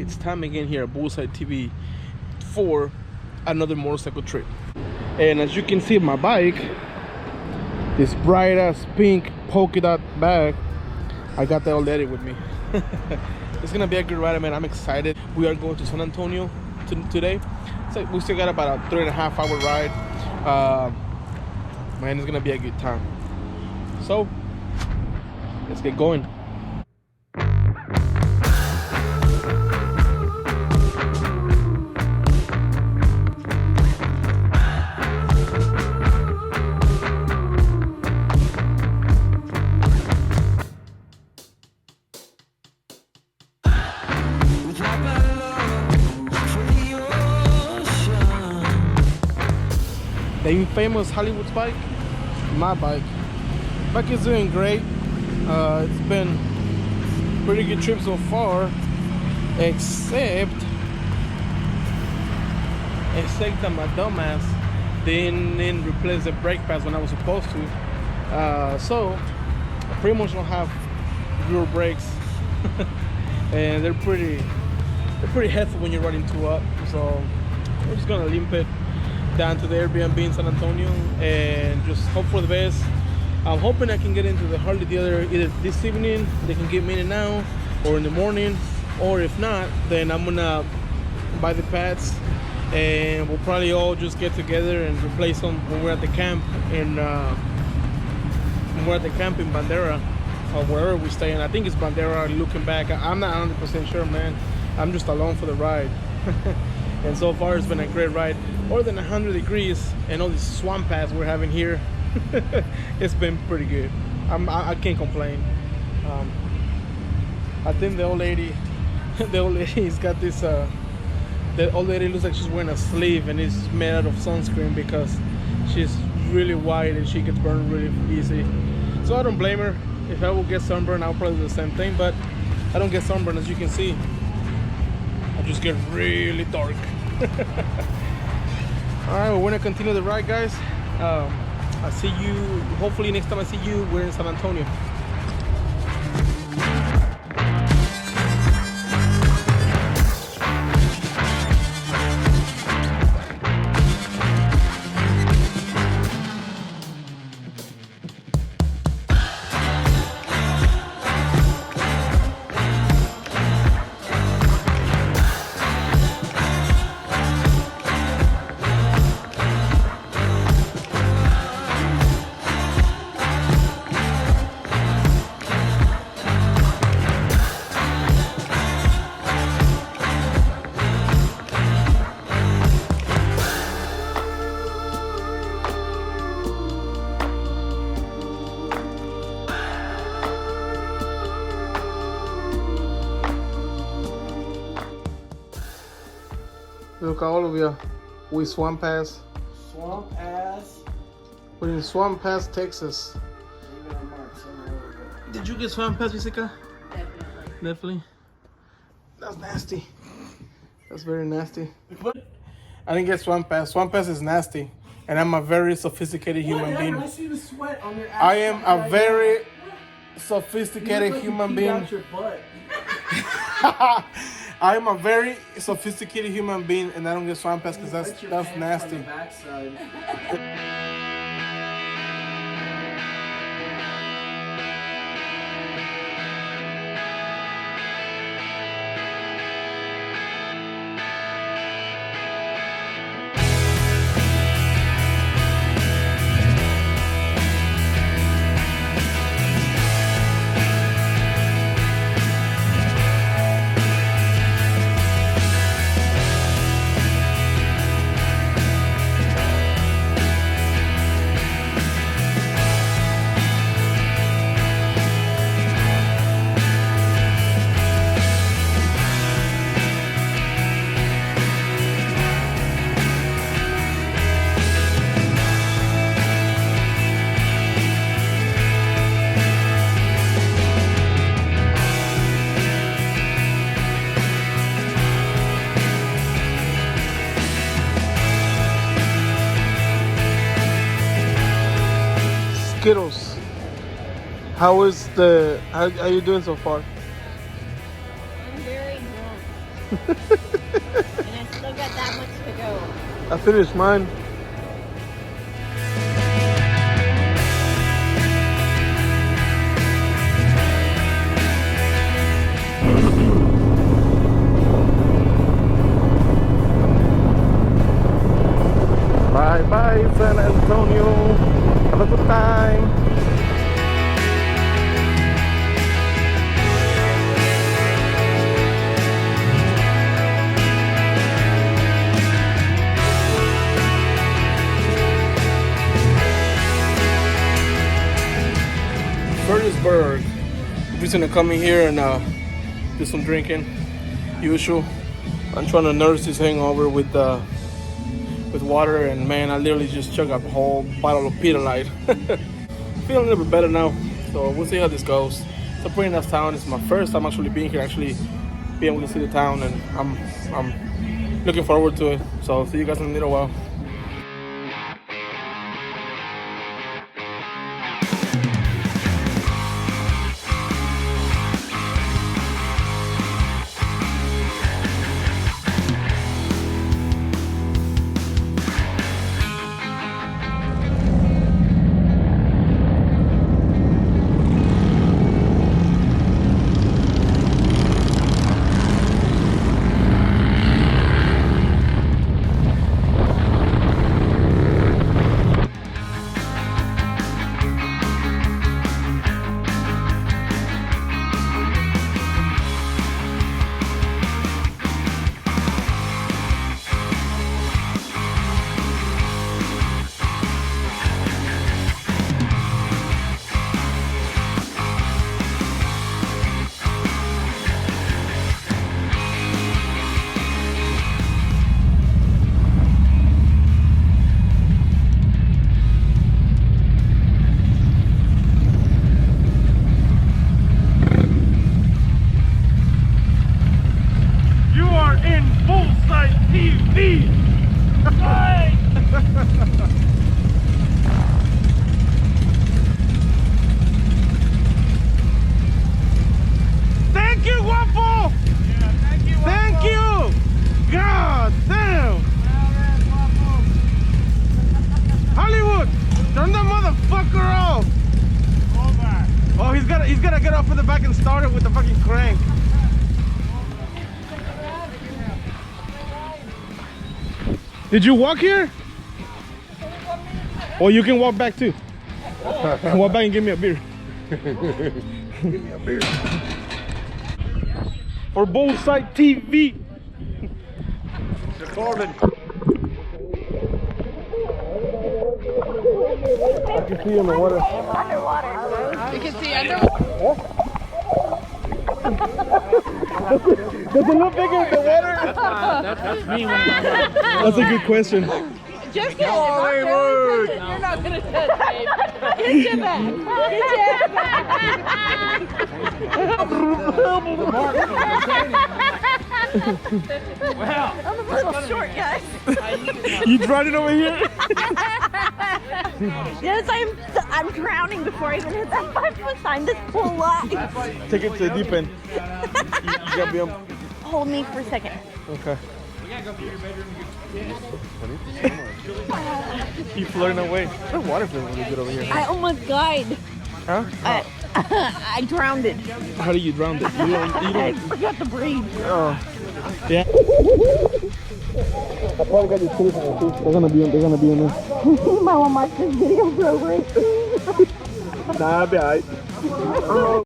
it's time again here at Bullseye TV for another motorcycle trip. And as you can see, my bike, this bright ass pink polka dot bag, I got that already with me. It's gonna be a good ride, man. I'm excited. We are going to San Antonio today. So we still got about a 3.5 hour ride. Man, it's gonna be a good time. So let's get going. The infamous Hollywood's bike, my bike. Bike is doing great. It's been pretty good trip so far, except that my dumbass didn't replace the brake pads when I was supposed to. So I pretty much don't have rear brakes, and they're pretty heavy when you're riding two up. So we're just gonna limp it down to the Airbnb in San Antonio and just hope for the best. I'm hoping I can get into the Harley dealer either this evening, they can get me in it now, or in the morning, or if not, then I'm gonna buy the pads and we'll probably all just get together and replace them when we're at the camp in Bandera, or wherever we stay. And I think it's Bandera. Looking back, I'm not 100% sure, man. I'm just along for the ride. And so far it's been a great ride. More than 100 degrees and all these swamp paths we're having here. It's been pretty good. I can't complain. I think the old lady's got this, the old lady looks like she's wearing a sleeve and it's made out of sunscreen because she's really white and she gets burned really easy. So I don't blame her. If I will get sunburned, I'll probably do the same thing, but I don't get sunburned, as you can see. I just get really dark. Alright, well, we're gonna continue the ride, guys. I'll see you, hopefully next time I see you, we're in San Antonio. Look at all of you. We Swamp Pass. Swamp Ass. We're in Swamp Pass, Texas. Did you get Swamp Pass, Jessica? Definitely. That's nasty. That's very nasty. I didn't get Swamp Pass. Swamp Pass is nasty. And I'm a very sophisticated human being. I see the sweat on your ass. I am a very sophisticated human being. Out your butt. I am a very sophisticated human being, and I don't get Swamp Pass because that's nasty. Skittles. How are you doing so far? I'm very drunk. And I still got that much to go. I finished mine. Bye bye San Antonio. Have a good time. Fredericksburg. We're just gonna come in here and do some drinking. Usual. I'm trying to nurse this hangover with water, and man, I literally just chugged a whole bottle of Pedialyte. Feeling a little bit better now, so we'll see how this goes. It's a pretty nice town. It's my first time actually being here, actually being able to see the town, and I'm looking forward to it. So I'll see you guys in a little while. Bullseye TV! Thank you, Guapo! Yeah, thank you, Thank you! God damn! Hollywood! Turn that motherfucker off! Go back. Oh, he's gotta get off of the back and start it with the fucking crank. Did you walk here? Or you can walk back too. Walk back and give me a beer. Give me a beer. For Bullseye TV. Recording. I can see you in the water. You can see underwater. Does it look bigger in the water? That's me when I'm That's a good question. Just kidding. Hollywood. You're not gonna touch, babe. Get your back. Well, I'm a little short, guys. You tried it over here? Yes, I'm drowning before I even hit that 5-foot sign. This pool lies. Take it to the deep end. You gotta be on. Hold me for a second. Okay. You floating away. The water feels really good over here. I almost died. Huh? I drowned it. How do you drown it? You I don't. forgot to breathe. Oh. Yeah. I probably got these tools in there too. They're gonna be in there. My mom watched this video, bro, right? Nah, I'll be alright.